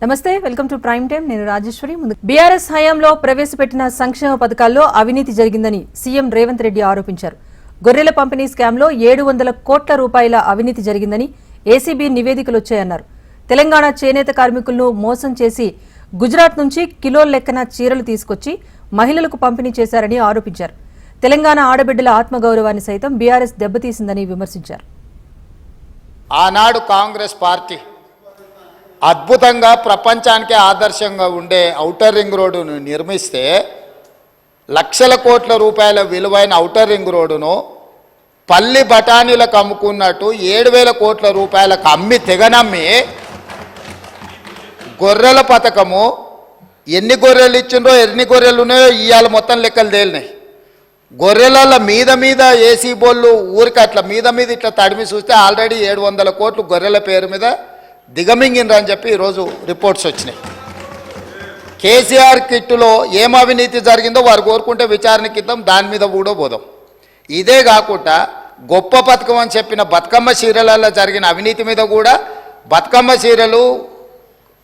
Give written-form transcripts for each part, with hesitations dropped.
నమస్తే, welcome to prime time. నేను Rajeshwari. BRS హయాంలో ప్రవేశపెట్టిన సంక్షేమ పథకాల్లో అవినీతి జరిగిందని సీఎం రేవంత్ రెడ్డి ఆరోపించారు. గొర్రెల పంపిణీ స్కామ్లో 700 కోట్ల రూపాయల అవినీతి జరిగిందని ఏసీబీ నివేదికలు వచ్చాయన్నారు. తెలంగాణ చేనేత కార్మికులను మోసం చేసి గుజరాత్ నుంచి కిలోల లెక్కన చీరలు తీసుకొచ్చి మహిళలకు పంపిణీ చేశారని ఆరోపించారు. తెలంగాణ ఆడబిడ్డల ఆత్మగౌరవాన్ని సైతం బీఆర్ఎస్ దెబ్బతీసిందని విమర్శించారు. ఆనాడు కాంగ్రెస్ పార్టీ అద్భుతంగా ప్రపంచానికే ఆదర్శంగా ఉండే ఔటర్ రింగ్ రోడ్డును నిర్మిస్తే లక్షల కోట్ల రూపాయల విలువైన ఔటర్ రింగ్ రోడ్డును పల్లి బఠానీలకు అమ్ముకున్నట్టు 7,000 కోట్ల రూపాయలకు అమ్మి తెగనమ్మి గొర్రెల పథకము ఎన్ని గొర్రెలు ఇచ్చిండ్రో ఎన్ని గొర్రెలు ఉన్నాయో ఇవాళ మొత్తం లెక్కలు తేలినాయి. గొర్రెల మీద ఏసీ బోళ్ళు ఊరికి అట్లా మీద ఇట్లా తడిమి చూస్తే ఆల్రెడీ 700 కోట్లు గొర్రెల పేరు మీద దిగమింగినరని చెప్పి ఈరోజు రిపోర్ట్స్ వచ్చినాయి. కేసీఆర్ కిట్టులో ఏం అవినీతి జరిగిందో వారు కోరుకుంటే విచారణకి ఇద్దాం, దాని మీద కూడా పోదాం. ఇదే కాకుండా గొప్ప పథకం అని చెప్పిన బతుకమ్మ చీరలలో జరిగిన అవినీతి మీద కూడా బతుకమ్మ చీరలు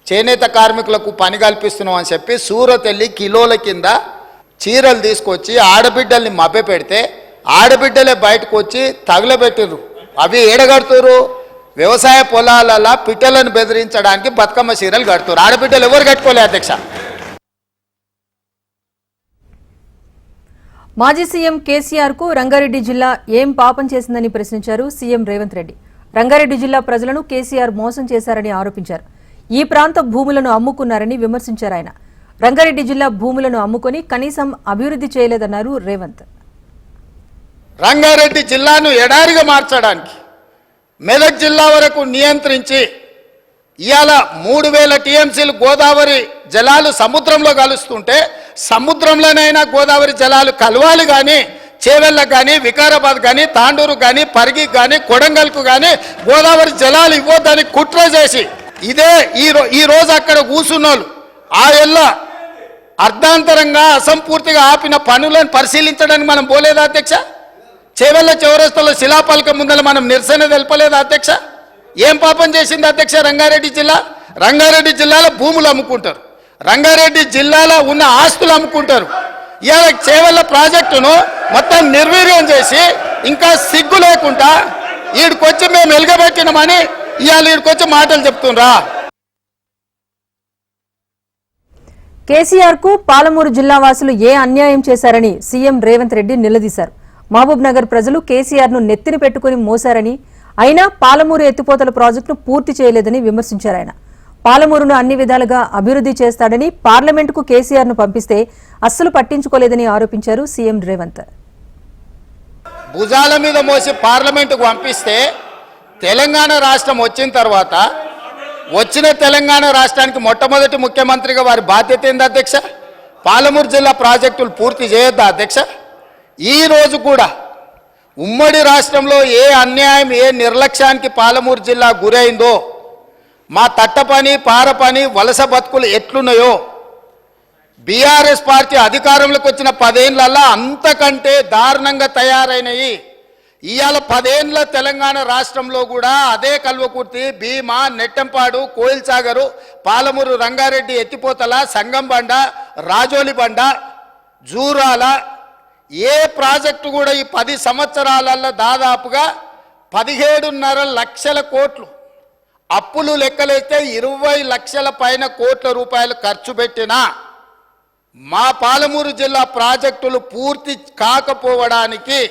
చేనేత కార్మికులకు పని కల్పిస్తున్నాం అని చెప్పి సూరత్ వెళ్ళి కిలోల కింద చీరలు తీసుకొచ్చి ఆడబిడ్డల్ని మభ్య పెడితే ఆడబిడ్డలే బయటకు వచ్చి తగులబెట్టిర్రు. అవి ఏడగడుతురు వ్యవసాయ పొలాలలో పిట్టలను బెదిరించడానికి బతుకమ్మ చీరలు కడుతురు. ఆడబిడ్డలు ఎవరు కట్టుకోలే అధ్యక్ష. మాజీ సీఎం కేసీఆర్ కు రంగారెడ్డి జిల్లా ఏం పాపం చేసిందని ప్రశ్నించారు సీఎం రేవంత్ రెడ్డి. రంగారెడ్డి జిల్లా ప్రజలను కేసీఆర్ మోసం చేశారని ఆరోపించారు. ఈ ప్రాంత భూములను అమ్ముకున్నారని విమర్శించారు ఆయన. రంగారెడ్డి జిల్లా భూములను అమ్ముకొని కనీసం అభివృద్ధి చేయలేదన్నారు రేవంత్. రంగారెడ్డి జిల్లాను ఎడారిగా మార్చడానికి మెదక్ జిల్లా వరకు నియంత్రించి ఇవాళ 3,000 టీఎంసీలు గోదావరి జలాలు సముద్రంలో కలుస్తుంటే సముద్రంలోనైనా గోదావరి జలాలు కలవాలి కానీ చేవెళ్ళకు కానీ వికారాబాద్ కానీ తాండూరు కానీ పరిగికి కానీ కొడంగల్కు కానీ గోదావరి జలాలు ఇవ్వద్దని కుట్ర చేసి ఇదే ఈ రోజు అక్కడ కూర్చున్నోళ్ళు ఆ ఎల్ల అర్ధాంతరంగా అసంపూర్తిగా ఆపిన పనులను పరిశీలించడానికి మనం పోలేదా అధ్యక్ష? చేవెళ్ళ చౌరస్తలో శిలాపలకం ముందర మనం నిరసన తెలపలేదా అధ్యక్ష? ఏం పాపం చేసింది అధ్యక్ష రంగారెడ్డి జిల్లా? రంగారెడ్డి జిల్లాలో భూములు అమ్ముకుంటారు, రంగారెడ్డి జిల్లాలో ఉన్న ఆస్తులు అమ్ముకుంటారు. ఇవాళ చేవెళ్ళ ప్రాజెక్టును మొత్తం నిర్వీర్యం చేసి ఇంకా సిగ్గు లేకుండా వీడికొచ్చి మేము ఎలుగబెట్టినామని ఇవాళ వీడికొచ్చి మాటలు చెప్తుండ్రా. కేసీఆర్ కు పాలమూరు జిల్లా వాసులు ఏ అన్యాయం చేశారని సీఎం రేవంత్ రెడ్డి నిలదీశారు. మహబూబ్ నగర్ ప్రజలు కేసీఆర్ ను నెత్తిన పెట్టుకుని మోసారని, అయినా పాలమూరు ఎత్తిపోతల ప్రాజెక్టును పూర్తి చేయలేదని విమర్శించారు ఆయన. పాలమూరును అన్ని విధాలుగా అభివృద్ధి చేస్తాడని పార్లమెంటుకు కేసీఆర్ ను పంపిస్తే అస్సలు పట్టించుకోలేదని ఆరోపించారు సీఎం రేవంత్. భుజాల మీద మోసి పార్లమెంటుకు పంపిస్తే తెలంగాణ రాష్ట్రం వచ్చిన తర్వాత వచ్చిన తెలంగాణ రాష్ట్రానికి మొట్టమొదటి ముఖ్యమంత్రిగా వారి బాధ్యత ఏంది అధ్యక్ష? పాలమూరు జిల్లా ప్రాజెక్టులు పూర్తి చేయొద్దా అధ్యక్ష? ఈ రోజు కూడా ఉమ్మడి రాష్ట్రంలో ఏ అన్యాయం ఏ నిర్లక్ష్యానికి పాలమూరు జిల్లా గురైందో, మా తట్టపని పారపని వలస బతుకులు ఎట్లున్నాయో బీఆర్ఎస్ పార్టీ అధికారంలోకి వచ్చిన 10 ఏళ్లలో అంతకంటే దారుణంగా తయారైనవి. ఇవాళ 10 ఏళ్ల తెలంగాణ రాష్ట్రంలో కూడా అదే కల్వకుర్తి, భీమా, నెట్టంపాడు, కోయిల్సాగరు, పాలమూరు, రంగారెడ్డి ఎత్తిపోతల, సంగంబండ, రాజోలి బండ, జూరాల ఏ ప్రాజెక్టు కూడా ఈ 10 సంవత్సరాలలో దాదాపుగా 17.5 లక్షల కోట్లు అప్పులు లెక్కలైతే 20 లక్షల పైన కోట్ల రూపాయలు ఖర్చు పెట్టినా మా పాలమూరు జిల్లా ప్రాజెక్టులు పూర్తి కాకపోవడానికి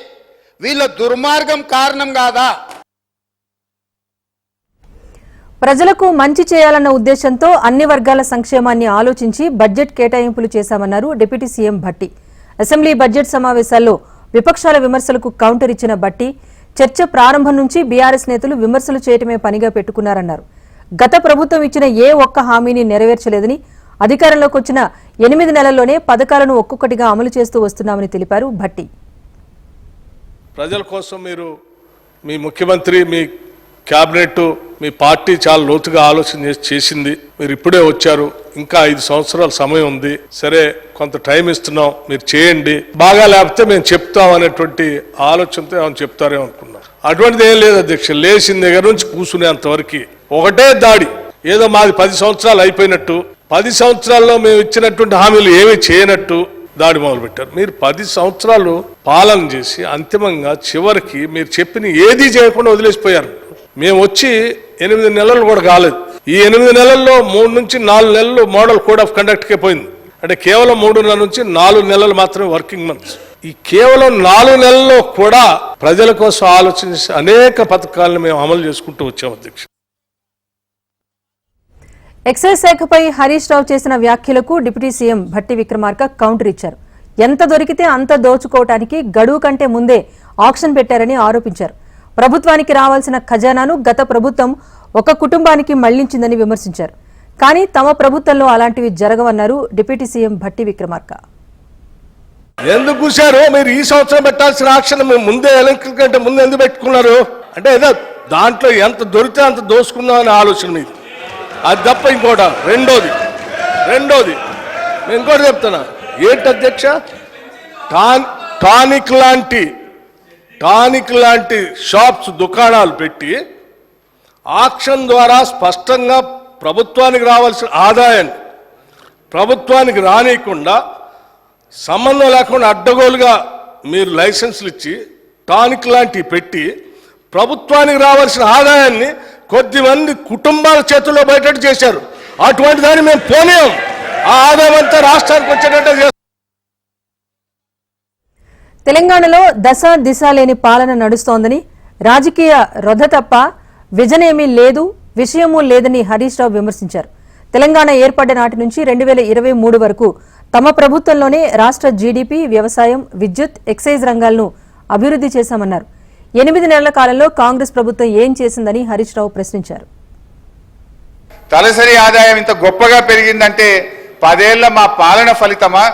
వీళ్ళ దుర్మార్గం కారణం కాదా? ప్రజలకు మంచి చేయాలన్న ఉద్దేశంతో అన్ని వర్గాల సంక్షేమాన్ని ఆలోచించి బడ్జెట్ కేటాయింపులు చేశామన్నారు deputy CM Bhatti. Assembly budget సమావేశాల్లో విపక్షాల విమర్శలకు కౌంటర్ ఇచ్చిన భట్టి చర్చ ప్రారంభం నుంచి బీఆర్ఎస్ నేతలు విమర్శలు చేయటమే పనిగా పెట్టుకున్నారన్నారు. గత ప్రభుత్వం ఇచ్చిన ఏ ఒక్క హామీని నెరవేర్చలేదని, అధికారంలోకి వచ్చిన 8 నెలల్లోనే పథకాలను ఒక్కొక్కటిగా అమలు చేస్తూ వస్తున్నామని తెలిపారు భట్టి. ప్రజల కోసం మీరు మీ ముఖ్యమంత్రి, మీ క్యాబినెట్, మీ పార్టీ చాలా లోతుగా ఆలోచన చేసింది. మీరు ఇప్పుడే వచ్చారు, ఇంకా 5 సంవత్సరాల సమయం ఉంది, సరే కొంత టైం ఇస్తున్నాం, మీరు చేయండి, బాగా లేకపోతే మేము చెప్తాం అనేటువంటి ఆలోచనతో ఏమైనా చెప్తారేమో అనుకున్నారు. అటువంటిది ఏం లేదు అధ్యక్ష. లేచిన దగ్గర నుంచి కూర్చునేంతవరకు ఒకటే దాడి. ఏదో మాది 10 సంవత్సరాలు అయిపోయినట్టు, 10 సంవత్సరాల్లో మేము ఇచ్చినటువంటి హామీలు ఏమీ చేయనట్టు దాడి మొదలుపెట్టారు. మీరు 10 సంవత్సరాలు పాలన చేసి అంతిమంగా చివరికి మీరు చెప్పిన ఏదీ చేయకుండా వదిలేసిపోయారు. మేము వచ్చి 8 నెలలు కూడా కాలేదు. ఈ 8 నెలల్లో 3 నుంచి 4 నెలలు మోడల్ కోడ్ ఆఫ్ కండక్ట్కే పోయింది. అంటే కేవలం 3.5 నుంచి 4 నెలలు మాత్రమే వర్కింగ్ మంత్స్. ఈ కేవలం 4 నెలల్లో కూడా ప్రజల కోసం ఆలోచించి అనేక పథకాలను మేము అమలు చేసుకుంటూ వచ్చాం అధ్యక్ష. ఎక్సైజ్ శాఖపై హరీష్ రావు చేసిన వ్యాఖ్యలకు deputy CM Bhatti Vikramarka counter ఇచ్చారు. ఎంత దొరికితే అంత దోచుకోవటానికి గడువు కంటే ముందే ఆక్షన్ పెట్టారని ఆరోపించారు. ప్రభుత్వానికి రావాల్సిన ఖజానాను గత ప్రభుత్వం ఒక కుటుంబానికి మళ్లించిందని విమర్శించారు. కానీ తమ ప్రభుత్వంలో అలాంటివి జరగవన్నారు డిప్యూటీ సీఎం భట్టి విక్రమార్క. ఎందుకు కూర్చారు మీరు? ఈ సంవత్సరం పెట్టాల్సిన ఆక్షన్ ముందే ఎలక్షన్ కంటే ముందు ఎందుకు పెట్టుకున్నారు? అంటే ఏదో దాంట్లో ఎంత దొరికితే అంత దోసుకుందాం అనే ఆలోచన మీది. అది తప్ప ఇంకోట. రెండోది నేను ఇంకోటి చెప్తున్నా. ఏంటి అధ్యక్ష, టానిక్ లాంటి షాప్స్, దుకాణాలు పెట్టి ఆక్షన్ ద్వారా స్పష్టంగా ప్రభుత్వానికి రావాల్సిన ఆదాయాన్ని ప్రభుత్వానికి రానియకుండా సంబంధం లేకుండా అడ్డగోలుగా మీరు లైసెన్సులు ఇచ్చి టానిక్ లాంటివి పెట్టి ప్రభుత్వానికి రావాల్సిన ఆదాయాన్ని కొద్దిమంది కుటుంబాల చేతుల్లో బయటకు చేశారు. అటువంటి దాన్ని మేము పోనీయం. ఆ ఆదాయం అంతా రాష్ట్రానికి వచ్చేటట్టు. తెలంగాణలో దశ దిశ లేని పాలన నడుస్తోందని, రాజకీయ రొద తప్ప విజనేమీ లేదు, విషయమూ లేదని హరీష్ రావు విమర్శించారు. తెలంగాణ ఏర్పడ్డ నాటి నుంచి 2023 వరకు తమ ప్రభుత్వంలోనే రాష్ట్ర జీడీపీ, వ్యవసాయం, విద్యుత్, ఎక్సైజ్ రంగాలను అభివృద్ధి చేశామన్నారు. 8 నెలల కాలంలో కాంగ్రెస్ ప్రభుత్వం ఏం చేసిందని హరీష్ రావు ప్రశ్నించారు. తలసరి ఆదాయం ఇంత గొప్పగా పెరిగిందంటే 10 ఏళ్ల మా పాలన ఫలితమా,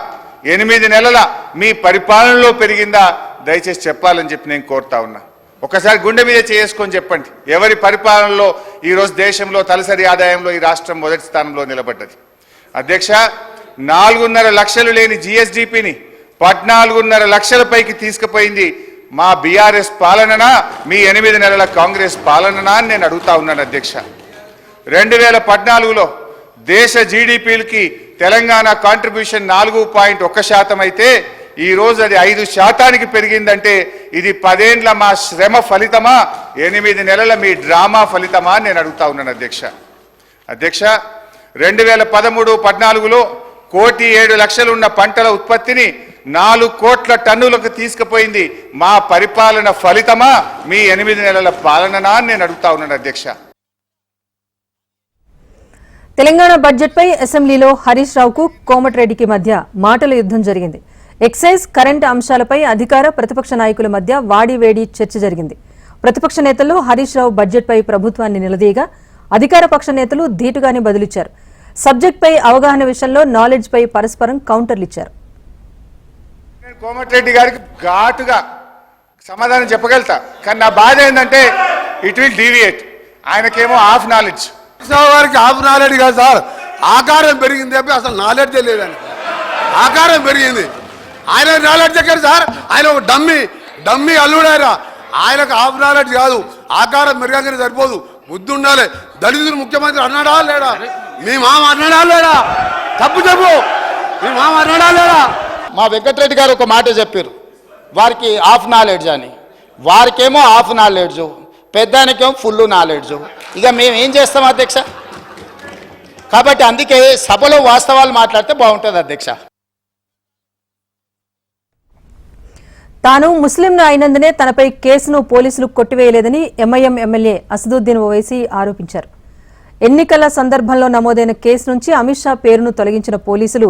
8 నెలల మీ పరిపాలనలో పెరిగిందా? దయచేసి చెప్పాలని చెప్పి నేను కోరుతా ఉన్నా. ఒకసారి గుండె మీద చేసుకొని చెప్పండి, ఎవరి పరిపాలనలో ఈరోజు దేశంలో తలసరి ఆదాయంలో ఈ రాష్ట్రం మొదటి స్థానంలో నిలబడ్డది? అధ్యక్ష, 4.5 లక్షలు లేని జిఎస్డిపిని 14.5 లక్షల పైకి తీసుకుపోయింది మా బీఆర్ఎస్ పాలననా, మీ 8 నెలల కాంగ్రెస్ పాలననా అని నేను అడుగుతా ఉన్నాను అధ్యక్ష. 2014లో దేశ జీడిపికి తెలంగాణ కాంట్రిబ్యూషన్ 4.1% అయితే ఈ రోజు అది 5% పెరిగిందంటే ఇది 10 ఏళ్ల మా శ్రమ ఫలితమా, 8 నెలల మీ డ్రామా ఫలితమా అని నేను అడుగుతా ఉన్నాను అధ్యక్ష. అధ్యక్ష, 2013-14లో 1,07,00,000 ఉన్న పంటల ఉత్పత్తిని 4 కోట్ల టన్నులకు తీసుకుపోయింది మా పరిపాలన ఫలితమా, మీ 8 నెలల పాలననా అని నేను అడుగుతా ఉన్నాను అధ్యక్ష. తెలంగాణ బడ్జెట్పై అసెంబ్లీలో హరీష్ రావుకు కోమటిరెడ్డికి మధ్య మాటల యుద్ధం జరిగింది. ఎక్సైజ్, కరెంటు అంశాలపై అధికార, ప్రతిపక్ష నాయకుల మధ్య వాడివేడి చర్చ జరిగింది. ప్రతిపక్ష నేతల్లో హరీష్ రావు బడ్జెట్పై ప్రభుత్వాన్ని నిలదీయగా, అధికార పక్ష నేతలు ధీటుగానే బదులిచ్చారు. సబ్జెక్టుపై అవగాహన విషయంలో నాలెడ్జ్ పై పరస్పరం కౌంటర్లిచ్చారు. కోమటిరెడ్డి గారికి ఘాటుగా సమాధానం చెప్పగలుగుతా, కానీ నా బాధ ఏంటంటే ఇట్ విల్ డీవియేట్. ఆయనకేమో హాఫ్ నాలెడ్జ్. వారికి హాఫ్ నాలెడ్జ్ కాదు సార్, ఆకారం పెరిగింది చెప్పి అసలు నాలెడ్జే లేదని. ఆకారం పెరిగింది, ఆయన నాలెడ్జ్ ఎక్కడ సార్? ఆయన ఒక డమ్మీ అల్లుడారా. ఆయనకు హాఫ్ నాలెడ్జ్ కాదు, ఆకారం పెరగగానే సరిపోదు, బుద్ధి ఉండాలి. దళితులు ముఖ్యమంత్రి అన్నాడా లేడా? మీ మామ అన్నాడా లేడా? తప్పు చెప్పు, మీ మామ అన్నాడా లేడా? మా వెంకటరెడ్డి గారు ఒక మాట చెప్పారు, వారికి హాఫ్ నాలెడ్జ్ అని. వారికేమో హాఫ్ నాలెడ్జ్, పెద్దానికేమో ఫుల్ నాలెడ్జ్. ఇక మేము ఏం చేస్తాం అధ్యక్ష? కాబట్టి అందుకే సభలో వాస్తవాలు మాట్లాడితే బాగుంటుంది అధ్యక్ష. తాను ముస్లింను అయినందునే తనపై కేసును పోలీసులు కొట్టివేయలేదని ఎంఐఎం ఎమ్మెల్యే అసదుద్దీన్ ఓవైసీ ఆరోపించారు. ఎన్నికల సందర్భంలో నమోదైన కేసు నుంచి అమిత్ షా పేరును తొలగించిన పోలీసులు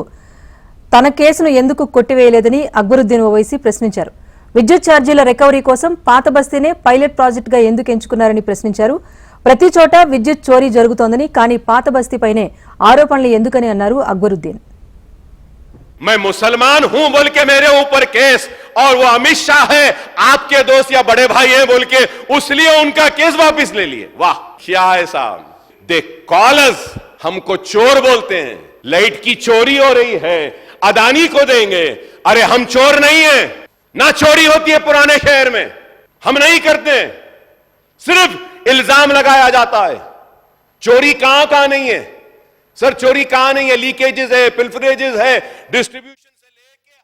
తన కేసును ఎందుకు కొట్టివేయలేదని అక్బరుద్దీన్ ఓవైసీ ప్రశ్నించారు. విద్యుత్ ఛార్జీల రికవరీ కోసం పాత బస్తీనే పైలట్ ప్రాజెక్టుగా ఎందుకు ఎంచుకున్నారని ప్రశ్నించారు. ప్రతి చోట విద్యుత్ చోరీ జరుగుతోందని, కానీ పాత బస్తీపైనే ఆరోపణలు ఎందుకని అన్నారు అక్బరుద్దీన్. मैं मुसलमान हूं बोल के मेरे ऊपर केस, और वो अमित शाह है आपके दोस्त या बड़े भाई है बोल के उसलिए उनका केस वापस ले लिए. वाह क्या है साहब. दे कॉलर्स हमको चोर बोलते हैं, लाइट की चोरी हो रही है, अदानी को देंगे. अरे हम चोर नहीं है, ना चोरी होती है पुराने शहर में, हम नहीं करते, सिर्फ इल्जाम लगाया जाता है. चोरी कहां कहां नहीं है सर, चोरी कहां नहीं है? लीकेजेस है, पिल्फरेजेस है, डिस्ट्रीब्यूशन से लेके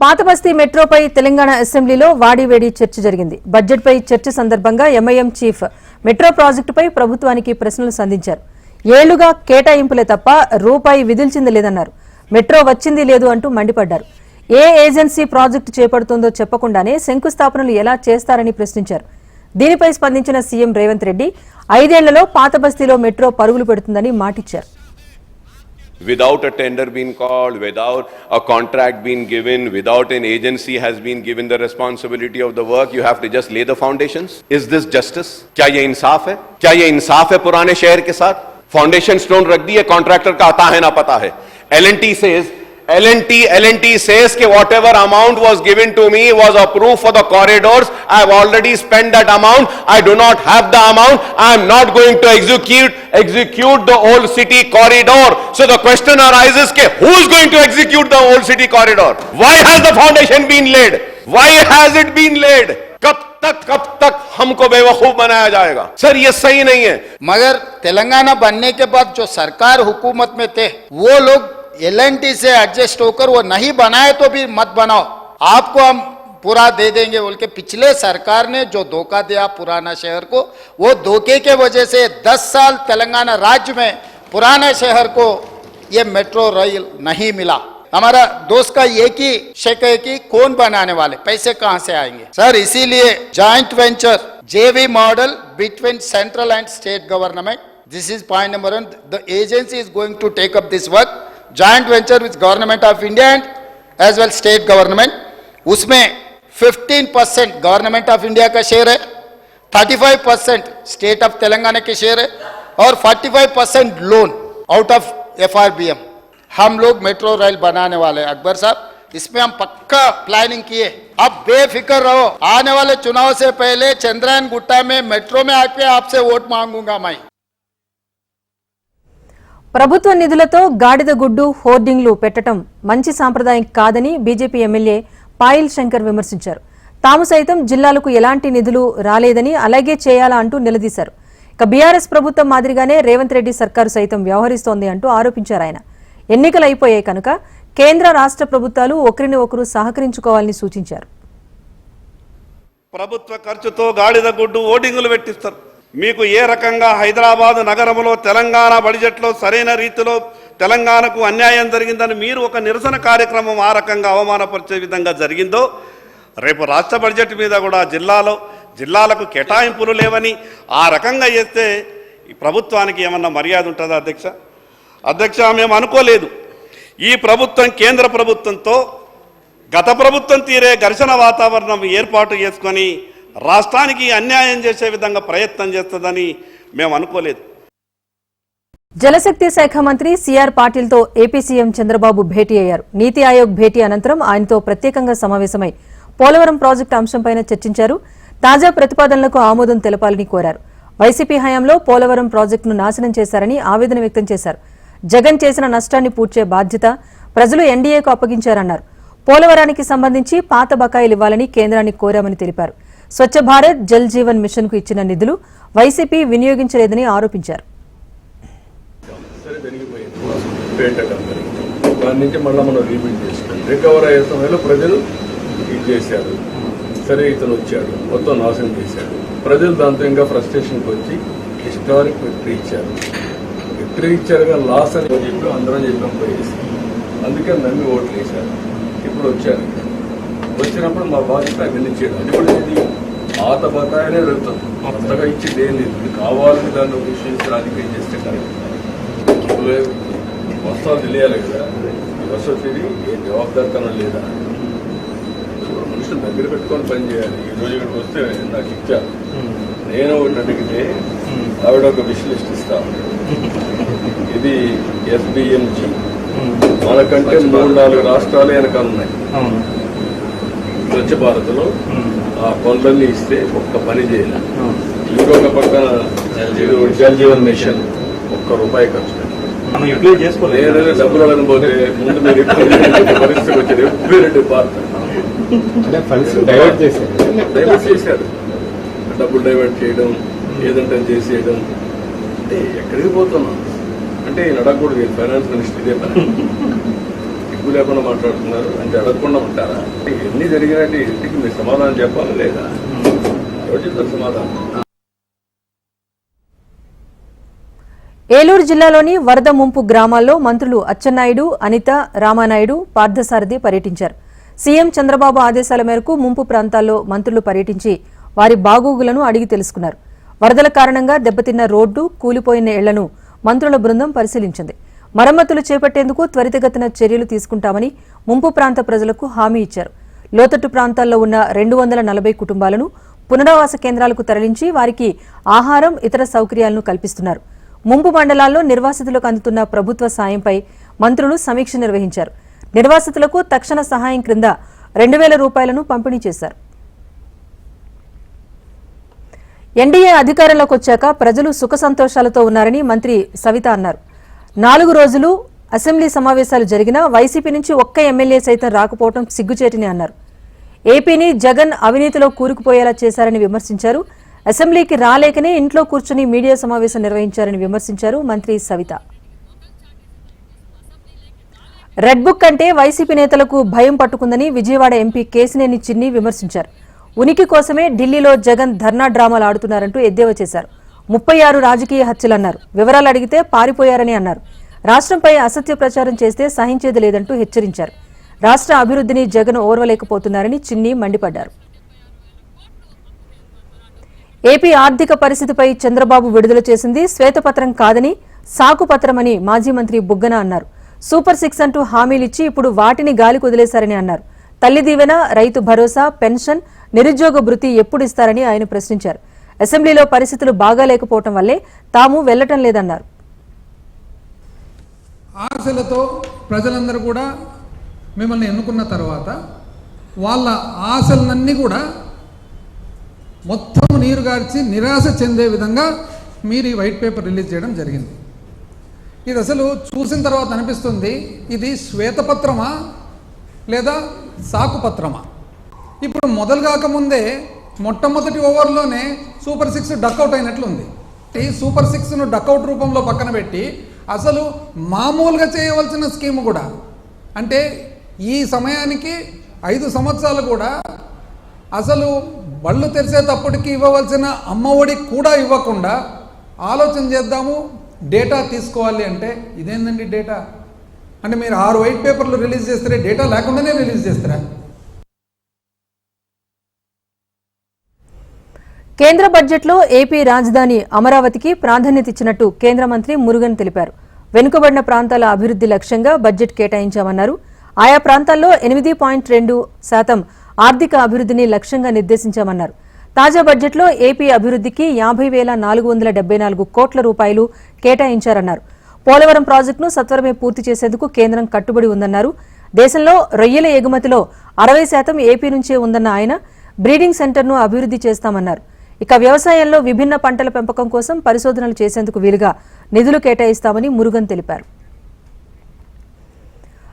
పాత బస్తీ మెట్రోపై తెలంగాణ అసెంబ్లీలో వాడివేడి చర్చ జరిగింది. బడ్జెట్పై చర్చ సందర్భంగా ఎంఐఎం చీఫ్ మెట్రో ప్రాజెక్టుపై ప్రభుత్వానికి ప్రశ్నలు సంధించారు. ఏళ్లుగా కేటాయింపులే తప్ప రూపాయి విదిల్చింది లేదన్నారు. మెట్రో వచ్చింది లేదు అంటూ మండిపడ్డారు. ఏ ఏజెన్సీ ప్రాజెక్టు చేపడుతుందో చెప్పకుండానే శంకుస్థాపనలు ఎలా చేస్తారని ప్రశ్నించారు. దీనిపై స్పందించిన సీఎం రేవంత్ రెడ్డి 5 ఏళ్లలో పాత బస్తీలో మెట్రో పరుగులు పెడుతుందని మాటిచ్చారు. without a tender being called, without a contract being given, without an agency has been given the responsibility of the work, you have to just lay the foundations. Is this justice? क्या ये इंसाफ है? क्या ये इंसाफ है पुराने शहर के साथ? फाउंडेशन स्टोन रख दिए, कॉन्ट्रैक्टर का आता है ना पता है. L&T says कि whatever amount was given to me was approved for the corridors. I have already spent that amount. I do not have the amount. I am not going to execute the old city corridor. So the question arises कि who is going to execute the old city corridor? Why has the foundation been laid? Why has it been laid? कब तक हमको बेवकूफ बनाया जाएगा? Sir ये सही नहीं है. मगर तेलंगाना बनने के बाद जो सरकार हुकूमत में थे वो लोग L&T से एडजस्ट होकर वो नहीं बनाए तो भी मत बनाओ, आपको हम पूरा दे देंगे बोल के पिछले सरकार ने जो धोखा दिया पुराना शहर को, वो धोखे के वजह से 10 साल तेलंगाना राज्य में पुराने शहर को ये मेट्रो रेल नहीं मिला. हमारा दोस्त का एक ही शक है कि कौन बनाने वाले, पैसे कहां से आएंगे? सर इसीलिए joint venture JV model between central and state government, this is point number 1. The agency is going to take up this work. Joint venture with government of India and as well state government. उसमें 15% government of India का share है, 35% state of Telangana के share है और 45% loan out of FRBM. हम लोग metro rail बनाने वाले हैं अकबर साहब, इसमें हम पक्का प्लानिंग किए. अब बेफिक्र रहो, आने वाले चुनाव से पहले चंद्रायन गुट्टा में मेट्रो में आके आपसे वोट मांगूंगा मैं. ప్రభుత్వ నిధులతో గాడిద గుడ్డు హోర్డింగ్లు పెట్టడం మంచి సాంప్రదాయం కాదని బీజేపీ ఎమ్మెల్యే పాయిల్ శంకర్ విమర్శించారు. తాము సైతం జిల్లాలకు ఎలాంటి నిధులు రాలేదని అలాగే చేయాలా అంటూ నిలదీశారు. ఇక బీఆర్ఎస్ ప్రభుత్వం మాదిరిగానే రేవంత్ రెడ్డి సర్కారు సైతం వ్యవహరిస్తోంది అంటూ ఆరోపించారు. ఆయన ఎన్నికలు అయిపోయాయి కనుక కేంద్ర రాష్ట్ర ప్రభుత్వాలు ఒకరిని ఒకరు సహకరించుకోవాలని సూచించారు. ప్రభుత్వ ఖర్చుతో గాడిద గుడ్డు ఓటింగులు పెట్టిస్తారు. మీకు ఏ రకంగా హైదరాబాద్ నగరంలో తెలంగాణ బడ్జెట్లో సరైన రీతిలో తెలంగాణకు అన్యాయం జరిగిందని మీరు ఒక నిరసన కార్యక్రమం ఆ రకంగా అవమానపరిచే విధంగా జరిగిందో, రేపు రాష్ట్ర బడ్జెట్ మీద కూడా జిల్లాలకు కేటాయింపులు లేవని ఆ రకంగా చేస్తే ఈ ప్రభుత్వానికి ఏమన్నా మర్యాద ఉంటుందా అధ్యక్ష? మేము అనుకోలేదు. ఈ ప్రభుత్వం కేంద్ర ప్రభుత్వంతో గత ప్రభుత్వం తీరే ఘర్షణ వాతావరణం ఏర్పాటు చేసుకొని రాష్ట్రానికి అన్యాయం చేసే విధంగా ప్రయత్నం చేస్తుందని మేము అనుకోలేదు. జలశక్తి శాఖ మంత్రి సిఆర్ పాటిల్తో ఏపీ సీఎం చంద్రబాబు భేటీ అయ్యారు. నీతి ఆయోగ్ భేటీ అనంతరం ఆయనతో ప్రత్యేకంగా సమావేశమై పోలవరం ప్రాజెక్టు అంశంపైన చర్చించారు. తాజా ప్రతిపాదనలకు ఆమోదం తెలపాలని కోరారు. వైసీపీ హయాంలో పోలవరం ప్రాజెక్టును నాశనం చేశారని ఆవేదన వ్యక్తం చేశారు. జగన్ చేసిన నష్టాన్ని పూడ్చే బాధ్యత ప్రజలు ఎన్డీఏకు అప్పగించారన్నారు. పోలవరానికి సంబంధించి పాత బకాయిలు ఇవ్వాలని కేంద్రాన్ని కోరామని తెలిపారు. స్వచ్ఛ భారత్ జల్ జీవన్ మిషన్ కు ఇచ్చిన నిధులు వైసీపీ వినియోగించలేదని ఆరోపించారు. దాని నుంచి మళ్ళీ మనం రీబిల్డ్ చేసుకున్నాం. రికవర్ అయ్యే సమయంలో ప్రజలు ఇది చేశారు. సరే ఇతను వచ్చాడు, మొత్తం నాశనం చేశాడు. ప్రజలు దాంతో ఇంకా ఫ్రస్ట్రేషన్కి వచ్చి హిస్టారిక్ విక్టరీ ఇచ్చారు. విక్టరీ ఇచ్చారుగా లాస్ అని చెప్పి అందరం చెప్పాం పోయేసి, అందుకే నమ్మి ఓట్లు వేశారు. ఇప్పుడు వచ్చారు, వచ్చినప్పుడు మా బాధ్యత అవన్నీ చేయడం. అది కూడా ఇది పాత బకాయనే వెళ్తాం, కొత్తగా ఇచ్చింది ఏం లేదు. ఇది కావాలని దాన్ని విశ్లేషించి రాజకీయం చేస్తే కరెక్ట్. వస్తాలు తెలియాలి కదా, వసతి తిరిగి ఏ జవాబుదారితనం లేదా, మనుషులు దగ్గర పెట్టుకొని పని చేయాలి. ఈరోజు ఇక్కడికి వస్తే నాకు ఇచ్చారు, నేను ఒకటి అడిగితే ఆవిడ ఒక విశ్లిస్ట్ ఇస్తాను. ఇది SBMG, మనకంటే 3-4 రాష్ట్రాలు వెనకాల ఉన్నాయి. స్వచ్ఛ భారత్లో ఆ పనులన్నీ ఇస్తే ఒక్క పని చేయాలి. ఇంకొక పక్కన జల్ జీవన్ మిషన్ ₹1 ఖర్చు నేనే డబ్బులు అడగపోతే ముందు మీరు పరిస్థితికి వచ్చేది ఎవ్రీ డిపార్ట్మెంట్ డైవర్ట్ చేశారు. డబ్బులు డైవర్ట్ చేయడం, ఏదంటే చేసేయడం. అంటే ఎక్కడికి పోతున్నాం అంటే ఈయన అడగకూడదు, ఫైనాన్స్ మినిస్టర్ ఇదే పని సిగ్గు లేకుండా మాట్లాడుతున్నారు అంటే అడగకుండా ఉంటారా? ఎన్ని జరిగినట్టు ఇంటికి మీరు సమాధానం చెప్పాలా లేదా? ఎవరు చెప్తారు సమాధానం? ఏలూరు జిల్లాలోని వరద ముంపు గ్రామాల్లో మంత్రులు అచ్చెన్నాయుడు, అనిత, రామానాయుడు, పార్థసారథి పర్యటించారు. సీఎం చంద్రబాబు ఆదేశాల మేరకు ముంపు ప్రాంతాల్లో మంత్రులు పర్యటించి వారి బాగోగులను అడిగి తెలుసుకున్నారు. వరదల కారణంగా దెబ్బతిన్న రోడ్డు, కూలిపోయిన ఇళ్లను మంత్రుల బృందం పరిశీలించింది. మరమ్మతులు చేపట్టేందుకు త్వరితగతిన చర్యలు తీసుకుంటామని ముంపు ప్రాంత ప్రజలకు హామీ ఇచ్చారు. లోతట్టు ప్రాంతాల్లో ఉన్న 240 కుటుంబాలను పునరావాస కేంద్రాలకు తరలించి వారికి ఆహారం, ఇతర సౌకర్యాలను కల్పిస్తున్నారు. ముంపు మండలాల్లో నిర్వాసితులకు అందుతున్న ప్రభుత్వ సాయంపై మంత్రులు సమీక్ష నిర్వహించారు. నిర్వాసితులకు తక్షణ సహాయం క్రింద 2,000 రూపాయలను పంపిణీ చేశారు. ఎన్డీఏ అధికారంలోకి వచ్చాక ప్రజలు సుఖ సంతోషాలతో ఉన్నారని మంత్రి సవిత అన్నారు. 4 రోజులు అసెంబ్లీ సమావేశాలు జరిగినా వైసీపీ నుంచి ఒక్క ఎమ్మెల్యే సైతం రాకపోవడం సిగ్గుచేటని అన్నారు. ఏపీని జగన్ అవినీతిలో కూరుకుపోయేలా చేశారని విమర్శించారు. అసెంబ్లీకి రాలేకనే ఇంట్లో కూర్చుని మీడియా సమావేశం నిర్వహించారని విమర్శించారు మంత్రి సవిత. రెడ్ బుక్ అంటే వైసీపీ నేతలకు భయం పట్టుకుందని విజయవాడ ఎంపీ కేశినేని చిన్ని విమర్శించారు. ఉనికి కోసమే ఢిల్లీలో జగన్ ధర్నా డ్రామాలు ఆడుతున్నారంటూ ఎద్దేవా చేశారు. 36 రాజకీయ హత్యలన్నారు. వివరాలు అడిగితే పారిపోయారని అన్నారు. రాష్ట్రంపై అసత్య ప్రచారం చేస్తే సహించేది లేదంటూ హెచ్చరించారు. రాష్ట్ర అభివృద్ధిని జగన్ ఓర్వలేకపోతున్నారని చిన్ని మండిపడ్డారు. ఏపీ ఆర్థిక పరిస్థితిపై చంద్రబాబు విడుదల చేసింది శ్వేతపత్రం కాదని, సాకుపత్రమని మాజీ మంత్రి బుగ్గన అన్నారు. సూపర్ 6 అంటూ హామీలిచ్చి ఇప్పుడు వాటిని గాలికి వదిలేశారని అన్నారు. తల్లి దీవెన, రైతు భరోసా, పెన్షన్, నిరుద్యోగ భృతి ఎప్పుడు ఇస్తారని ఆయన ప్రశ్నించారు. అసెంబ్లీలో పరిస్థితులు బాగాలేకపోవడం వల్లే తాము వెళ్లటం లేదన్నారు. ఆశలతో ప్రజలందరూ కూడా మిమ్మల్ని ఎన్నుకున్న తర్వాత వాళ్ళ ఆశలన్నీ కూడా మొత్తం నీరుగార్చి నిరాశ చెందే విధంగా మీరు ఈ వైట్ పేపర్ రిలీజ్ చేయడం జరిగింది. ఇది అసలు చూసిన తర్వాత అనిపిస్తుంది ఇది శ్వేతపత్రమా లేదా సాకుపత్రమా. ఇప్పుడు మొదలు కాకముందే మొట్టమొదటి ఓవర్లోనే సూపర్ 6 డక్అవుట్ అయినట్లుంది. ఈ సూపర్ 6ను డక్అవుట్ రూపంలో పక్కన పెట్టి అసలు మామూలుగా చేయవలసిన స్కీమ్ కూడా అంటే ఈ సమయానికి 5 సంవత్సరాలు కూడా అసలు బళ్ళు తెరిచేటప్పటికి ఇవ్వవలసిన అమ్మఒడి కూడా ఇవ్వకుండా ఆలోచన చేద్దాము, డేటా తీసుకోవాలి అంటే ఇదేందండి డేటా? అంటే మీరు 6 వైట్ పేపర్లు రిలీజ్ చేస్తారే, డేటా లేకుండానే రిలీజ్ చేస్తారా? కేంద్ర బడ్జెట్లో ఏపీ రాజధాని అమరావతికి ప్రాధాన్యత ఇచ్చినట్టు కేంద్ర మంత్రి మురుగన్ తెలిపారు. వెనుకబడిన ప్రాంతాల అభివృద్ధి లక్ష్యంగా బడ్జెట్ కేటాయించామన్నారు. ఆయా ప్రాంతాల్లో 8.2% ఆర్థిక అభివృద్ధిని లక్ష్యంగా నిర్దేశించామన్నారు. తాజా బడ్జెట్లో ఏపీ అభివృద్ధికి 50,474 కోట్ల రూపాయలు కేటాయించారన్నారు. పోలవరం ప్రాజెక్టును సత్వరమే పూర్తి చేసేందుకు కేంద్రం కట్టుబడి ఉందన్నారు. దేశంలో రొయ్యల ఎగుమతిలో 60% ఏపీ నుంచే ఉందన్న ఆయన బ్రీడింగ్ సెంటర్ను అభివృద్ధి చేస్తామన్నారు. ఇక వ్యవసాయంలో విభిన్న పంటల పెంపకం కోసం పరిశోధనలు చేసేందుకు వీలుగా నిధులు కేటాయిస్తామని మురుగన్ తెలిపారు.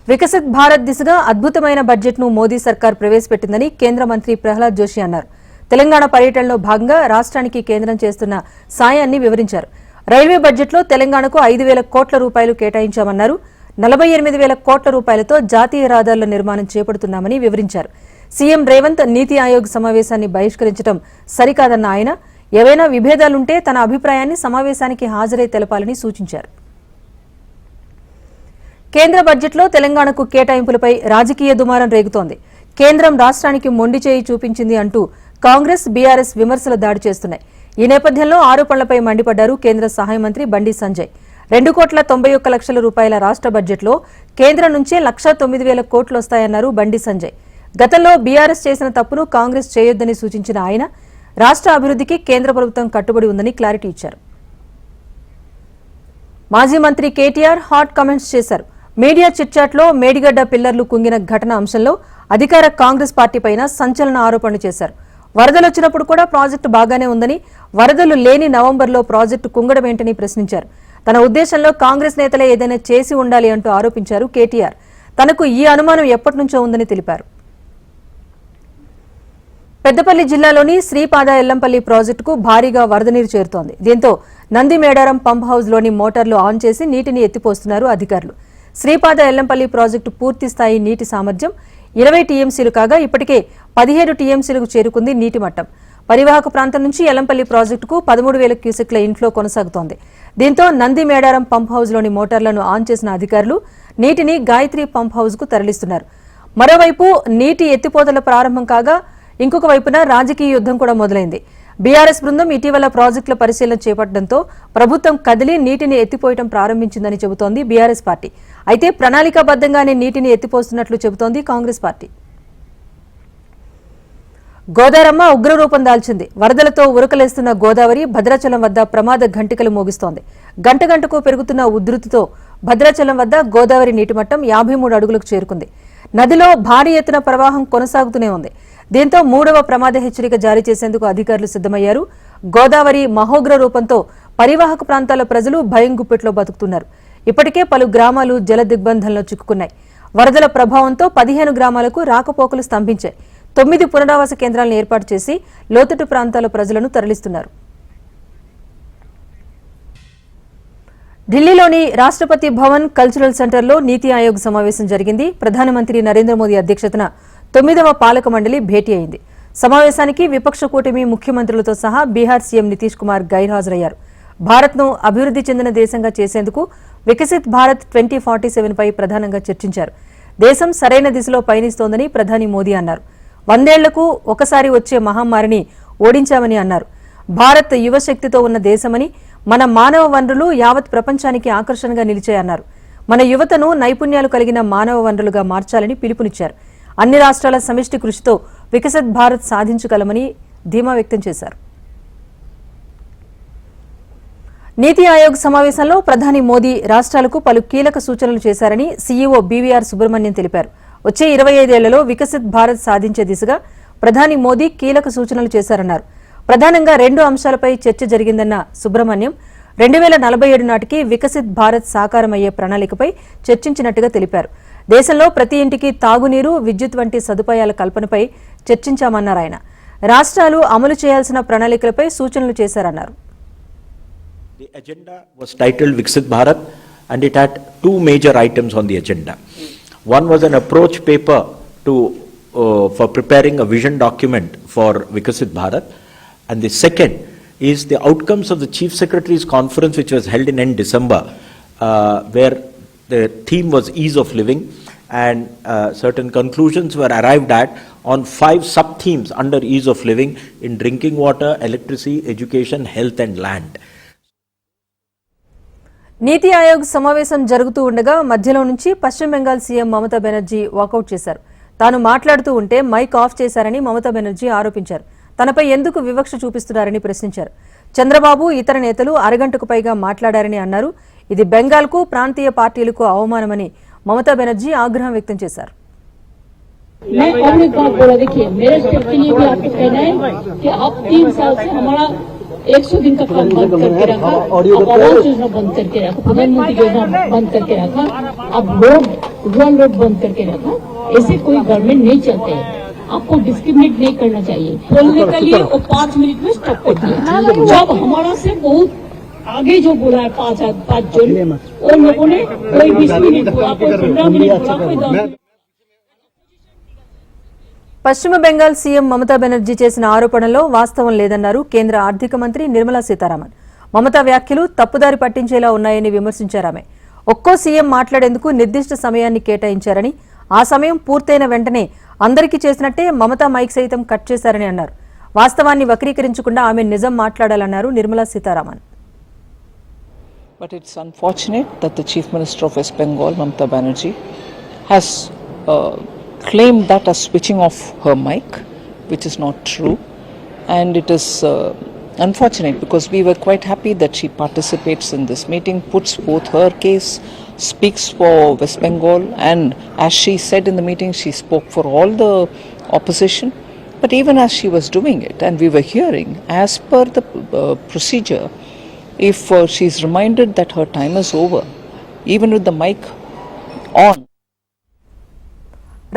వికసిత్ భారత్ దిశగా అద్భుతమైన బడ్జెట్ను మోదీ సర్కార్ ప్రవేశపెట్టిందని కేంద్ర మంత్రి ప్రహ్లాద్ జోషి అన్నారు. తెలంగాణ పర్యటనలో భాగంగా రాష్ట్రానికి కేంద్రం చేస్తున్న సాయాన్ని వివరించారు. రైల్వే బడ్జెట్లో తెలంగాణకు 5,000 కోట్ల రూపాయలు కేటాయించామన్నారు. 48,000 కోట్ల రూపాయలతో జాతీయ రహదారుల నిర్మాణం చేపడుతున్నామని వివరించారు. సీఎం రేవంత్ నీతి ఆయోగ్ సమావేశాన్ని బహిష్కరించడం సరికాదన్న ఆయన ఏవైనా విభేదాలుంటే తన అభిప్రాయాన్ని సమావేశానికి హాజరై తెలపాలని సూచించారు. కేంద్ర బడ్జెట్లో తెలంగాణకు కేటాయింపులపై రాజకీయ దుమారం రేగుతోంది. కేంద్రం రాష్ట్రానికి మొండి చేయి చూపించింది అంటూ కాంగ్రెస్, బీఆర్ఎస్ విమర్శలు దాడి చేస్తున్నాయి. ఈ నేపథ్యంలో ఆరోపణలపై మండిపడ్డారు కేంద్ర సహాయ మంత్రి బండి సంజయ్. 2,91,00,000 రూపాయల రాష్ట్ర బడ్జెట్లో కేంద్రం నుంచే 1,09,000 కోట్లు వస్తాయన్నారు బండి సంజయ్. గతంలో బీఆర్ఎస్ చేసిన తప్పును కాంగ్రెస్ చేయొద్దని సూచించిన ఆయన రాష్ట్ర అభివృద్ధికి కేంద్ర ప్రభుత్వం కట్టుబడి ఉందని క్లారిటీ ఇచ్చారు. మాజీ మంత్రి కేటీఆర్ హాట్ కామెంట్స్ చేశారు. మీడియా చిట్చాట్లో మేడిగడ్డ పిల్లర్లు కుంగిన ఘటన అంశంలో అధికార కాంగ్రెస్ పార్టీపైన సంచలన ఆరోపణలు చేశారు. వరదలు వచ్చినప్పుడు కూడా ప్రాజెక్టు బాగానే ఉందని, వరదలు లేని నవంబర్లో ప్రాజెక్టు కుంగడమేంటని ప్రశ్నించారు. తన ఉద్దేశంలో కాంగ్రెస్ నేతలే ఏదైనా చేసి ఉండాలి అంటూ ఆరోపించారు కేటీఆర్. తనకు ఈ అనుమానం ఎప్పటి నుంచో ఉందని తెలిపారు. పెద్దపల్లి జిల్లాలోని శ్రీపాద ఎల్లంపల్లి ప్రాజెక్టుకు భారీగా వరద నీరు చేరుతోంది. దీంతో నంది మేడారం పంప్ హౌస్లోని మోటార్లు ఆన్ చేసి నీటిని ఎత్తిపోస్తున్నారు అధికారులు. శ్రీపాద ఎల్లంపల్లి ప్రాజెక్టు పూర్తి స్థాయి నీటి సామర్థ్యం 20 టీఎంసీలు కాగా ఇప్పటికే 17 టీఎంసీలకు చేరుకుంది నీటి మట్టం. పరివాహక ప్రాంతం నుంచి ఎల్లంపల్లి ప్రాజెక్టుకు 13,000 క్యూసెక్ల ఇన్ఫ్లో కొనసాగుతోంది. దీంతో నంది మేడారం పంప్ హౌస్లోని మోటార్లను ఆన్ చేసిన అధికారులు నీటిని గాయత్రి పంప్ హౌస్కు తరలిస్తున్నారు. మరోవైపు నీటి ఎత్తిపోతల ప్రారంభం కాగా ఇంకొక వైపున రాజకీయ యుద్ధం కూడా మొదలైంది. బీఆర్ఎస్ బృందం ఇటీవల ప్రాజెక్టుల పరిశీలన చేపట్టడంతో ప్రభుత్వం కదిలి నీటిని ఎత్తిపోయడం ప్రారంభించిందని చెబుతోంది బీఆర్ఎస్ పార్టీ. అయితే ప్రణాళికాబద్దంగానే నీటిని ఎత్తిపోస్తున్నట్లు చెబుతోంది కాంగ్రెస్ పార్టీ. గోదారమ్మ ఉగ్రరూపం దాల్చింది. వరదలతో ఉరకలేస్తున్న గోదావరి భద్రాచలం వద్ద ప్రమాద ఘంటికలు మోగిస్తోంది. గంట గంటకు పెరుగుతున్న ఉధృతితో భద్రాచలం వద్ద గోదావరి నీటిమట్టం 53 అడుగులకు చేరుకుంది. నదిలో భారీ ఎత్తున ప్రవాహం కొనసాగుతూనే ఉంది. దీంతో 3వ ప్రమాద హెచ్చరిక జారీ చేసేందుకు అధికారులు సిద్దమయ్యారు. గోదావరి మహోగ్ర రూపంతో పరివాహక ప్రాంతాల ప్రజలు భయం గుప్పెట్లో బతుకుతున్నారు. ఇప్పటికే పలు గ్రామాలు జల దిగ్బంధంలో చిక్కుకున్నాయి. వరదల ప్రభావంతో 15 గ్రామాలకు రాకపోకలు స్తంభించాయి. 9 పునరావాస కేంద్రాలను ఏర్పాటు చేసి లోతట్టు ప్రాంతాల ప్రజలను తరలిస్తున్నారు. ఢిల్లీలోని రాష్ట్రపతి భవన్ కల్చరల్ సెంటర్లో నీతి ఆయోగ్ సమావేశం జరిగింది. ప్రధానమంత్రి నరేంద్ర మోదీ అధ్యక్షతన 9వ పాలక మండలి భేటీ అయింది. సమావేశానికి విపక్ష కూటమి ముఖ్యమంత్రులతో సహా బీహార్ సీఎం నితీష్ కుమార్ గైర్హాజరయ్యారు. భారత్ను అభివృద్ధి చెందిన దేశంగా చేసేందుకు వికసిత్ భారత్ 2047 పై ప్రధానంగా చర్చించారు. దేశం సరైన దిశలో పయనిస్తోందని ప్రధాని మోదీ అన్నారు. 100 ఏళ్లకు ఒకసారి వచ్చే మహమ్మారిని ఓడించామని అన్నారు. భారత్ యువశక్తితో ఉన్న దేశమని, మన మానవ వనరులు యావత్ ప్రపంచానికి ఆకర్షణగా నిలిచాయన్నారు. మన యువతను నైపుణ్యాలు కలిగిన మానవ వనరులుగా మార్చాలని పిలుపునిచ్చారు. అన్ని రాష్ట్రాల సమిష్టి కృషితో వికసిత్ భారత్ సాధించగలమని ధీమా వ్యక్తం చేశారు. నీతి ఆయోగ్ సమావేశంలో ప్రధాని మోదీ రాష్ట్రాలకు పలు కీలక సూచనలు చేశారని సీఈఓ బీవీఆర్ సుబ్రహ్మణ్యం తెలిపారు. వచ్చే 25 ఏళ్లలో వికసిత్ భారత్ సాధించే దిశగా ప్రధాని మోదీ కీలక సూచనలు చేశారన్నారు. ప్రధానంగా 2 అంశాలపై చర్చ జరిగిందన్న సుబ్రహ్మణ్యం 2047 నాటికి వికసిత్ భారత్ సాకారమయ్యే ప్రణాళికపై చర్చించినట్టుగా తెలిపారు. దేశంలో ప్రతి ఇంటికి తాగునీరు, విద్యుత్ వంటి సదుపాయాల కల్పనపై చర్చించామన్నారు ఆయన. రాష్ట్రాలు అమలు చేయాల్సిన ప్రణాళికలపై సూచనలు చేశారన్నారు. The agenda was titled Viksit Bharat and it had 2 major items on the agenda. One was an approach paper for preparing a vision document for Viksit Bharat, and the second is the outcomes of the Chief Secretary's conference which was held in end December, where the theme was ease of living, and certain conclusions were arrived at on 5 sub-themes under ease of living in drinking water, electricity, education, health and land. నీతి ఆయోగ్ సమావేశం జరుగుతూ ఉండగా మధ్యలో నుంచి పశ్చిమ Bengal CM Mamata Banerjee walkout చేశారు. తాను మాట్లాడుతూ ఉంటే మైక్ ఆఫ్ చేశారని మమతా బెనర్జీ ఆరోపించారు. తనపై ఎందుకు వివక్ష చూపిస్తున్నారని ప్రశ్నించారు. చంద్రబాబు ఇతర నేతలు అరగంటకు పైగా మాట్లాడారని అన్నారు. ఇది బెంగాల్కు, ప్రాంతీయ పార్టీలకు అవమానమని మమతా బెనర్జీ ఆగ్రహం వ్యక్తం చేశారు. मैं और एक बात बोला, देखिए मेरे स्टेट के लिए भी आपको कहना है कि आप 3 साल से हमारा 100 दिन का काम बंद करके रखा, अब आवास योजना बंद करके रखा, प्रधानमंत्री योजना बंद करके रखा, अब रोड बंद करके रखा. ऐसे कोई गवर्नमेंट नहीं चलते है. आपको डिस्क्रिमिनेट नहीं करना चाहिए. बोलने के लिए वो 5 मिनट में स्टॉप कर दिया. जब हमारा से बहुत आगे जो बोला है 5 जन, उन लोगों ने कोई 20 मिनट बोला, कोई 15 मिनट बोला, कोई 10 मिनट. పశ్చిమ బెంగాల్ సీఎం మమతా బెనర్జీ చేసిన ఆరోపణలో వాస్తవం లేదన్నారు కేంద్ర ఆర్థిక మంత్రి నిర్మలా సీతారామన్. మమతా వ్యాఖ్యలు తప్పుదారి పట్టించేలా ఉన్నాయని విమర్శించారామె. ఒక్కో సీఎం మాట్లాడేందుకు నిర్దిష్ట సమయాన్ని కేటాయించారని, ఆ సమయం పూర్తయిన వెంటనే అందరికీ చేసినట్టే మమతా మైక్ సైతం కట్ చేశారని అన్నారు. వాస్తవాన్ని వక్రీకరించకుండా ఆమె నిజం మాట్లాడాలన్నారు Nirmala Sitharaman. But it's unfortunate that the Chief Minister of West Bengal, Mamata Banerjee, has claimed that as switching off her mic, which is not true. And it is unfortunate because we were quite happy that she participates in this meeting, puts forth her case, speaks for West Bengal, and as she said in the meeting, she spoke for all the opposition. But even as she was doing it, and we were hearing, as per the procedure, if she is reminded that her time is over, even with the mic on.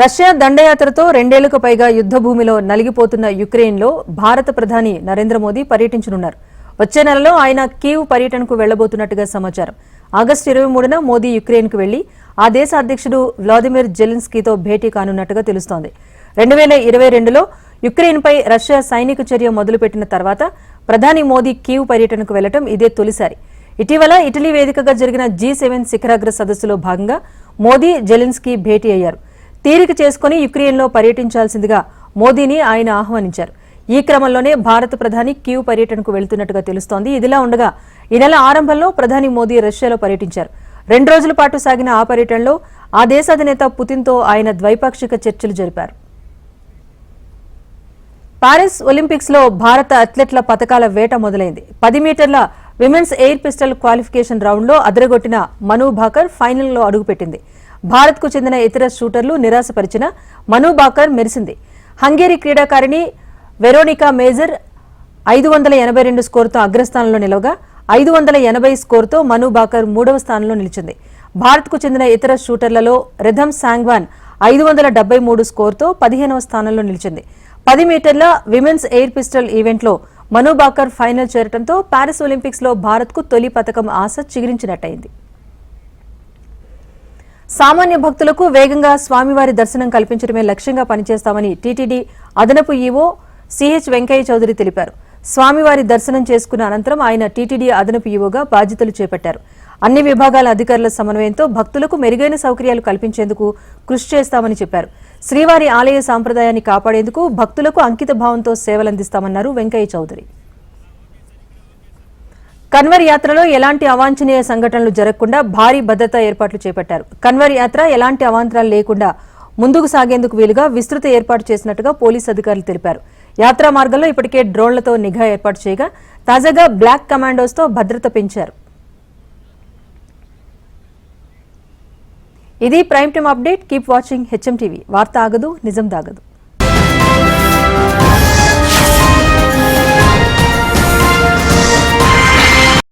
Russia దండయాత్రతో 2 ఏళ్లకు పైగా యుద్ధ భూమిలో నలిగిపోతున్న యుక్రెయిన్లో భారత ప్రధాని నరేంద్ర మోదీ పర్యటించనున్నారు. వచ్చే నెలలో ఆయన కీవ్ పర్యటనకు వెళ్లబోతున్నట్టుగా సమాచారం. ఆగస్టు 23న మోదీ యుక్రెయిన్కు వెళ్లి ఆ దేశ అధ్యక్షుడు వ్లాదిమిర్ జెలెన్స్కీతో భేటీ కానున్నట్టుగా తెలుస్తోంది. 2022లో యుక్రెయిన్పై రష్యా సైనిక చర్య మొదలుపెట్టిన తర్వాత ప్రధాని మోదీ కీవ్ పర్యటనకు వెళ్లడం ఇదే తొలిసారి. ఇటీవల ఇటలీ వేదికగా జరిగిన G7 శిఖరాగ్ర సదస్సులో భాగంగా మోదీ జెలెన్స్కీ భేటీ అయ్యారు. తీరిక చేసుకుని యుక్రెయిన్లో పర్యటించాల్సిందిగా మోదీని ఆయన ఆహ్వానించారు. ఈ క్రమంలోనే భారత ప్రధాని కీవ్ పర్యటనకు వెళ్తున్నట్టుగా తెలుస్తోంది. ఇదిలా ఉండగా ఈ నెల ఆరంభంలో ప్రధాని మోదీ రష్యాలో పర్యటించారు. 2 రోజుల పాటు సాగిన ఆ పర్యటనలో ఆ దేశ అధినేత పుతిన్తో ఆయన ద్వైపాక్షిక చర్చలు జరిపారు. పారిస్ ఒలింపిక్స్ లో భారత అథ్లెట్ల పతకాల వేట మొదలైంది. 10 మీటర్ల women's air pistol qualification round లో అదరగొట్టిన మను భాకర్ ఫైనల్లో అడుగుపెట్టింది. భారత్ కు చెందిన ఇతర షూటర్లు నిరాశపరిచిన మను భాకర్ మెరిసింది. హంగేరీ క్రీడాకారిణి వెరోనికా మేజర్ 582 స్కోరుతో అగ్రస్థానంలో నిలవగా 580 స్కోరుతో మను భాకర్ 3వ స్థానంలో నిలిచింది. భారత్ కు చెందిన ఇతర షూటర్లలో రిధమ్ సాంగ్వాన్ 573 స్కోరుతో 15వ స్థానంలో నిలిచింది. 10 మీటర్ల విమెన్స్ ఎయిర్ పిస్టల్ ఈవెంట్లో మను భాకర్ ఫైనల్ చేరడంతో పారిస్ ఒలింపిక్స్ లో భారత్ కు తొలి పతకం ఆశ చిగురించినట్టయింది. సామాన్య భక్తులకు వేగంగా స్వామివారి దర్శనం కల్పించడమే లక్ష్యంగా పనిచేస్తామని టీటీడీ అదనపు ఈవో సిహెచ్ వెంకయ్య చౌదరి తెలిపారు. స్వామివారి దర్శనం చేసుకున్న అనంతరం ఆయన టీటీడీ అదనపు ఈవోగా బాధ్యతలు చేపట్టారు. అన్ని విభాగాల అధికారుల సమన్వయంతో భక్తులకు మెరుగైన సౌకర్యాలు కల్పించేందుకు కృషి చేస్తామని చెప్పారు. శ్రీవారి ఆలయ సాంప్రదాయాన్ని కాపాడేందుకు భక్తులకు అంకిత భావంతో సేవలందిస్తామన్నారు వెంకయ్య చౌదరి. కన్వర్ యాత్రలో ఎలాంటి అవాంఛనీయ సంఘటనలు జరగకుండా భారీ భద్రతా ఏర్పాట్లు చేపట్టారు. కన్వర్ యాత్ర ఎలాంటి అవాంతరాలు లేకుండా ముందుకు సాగేందుకు వీలుగా విస్తృత ఏర్పాటు చేసినట్టుగా పోలీసు అధికారులు తెలిపారు. యాత్రా మార్గంలో ఇప్పటికే డ్రోన్లతో నిఘా ఏర్పాటు చేయగా తాజాగా బ్లాక్ కమాండోస్తో భద్రత పెంచారు. ఇది prime time update. Keep watching HM TV. వార్త ఆగదు, నిజం దాగదు.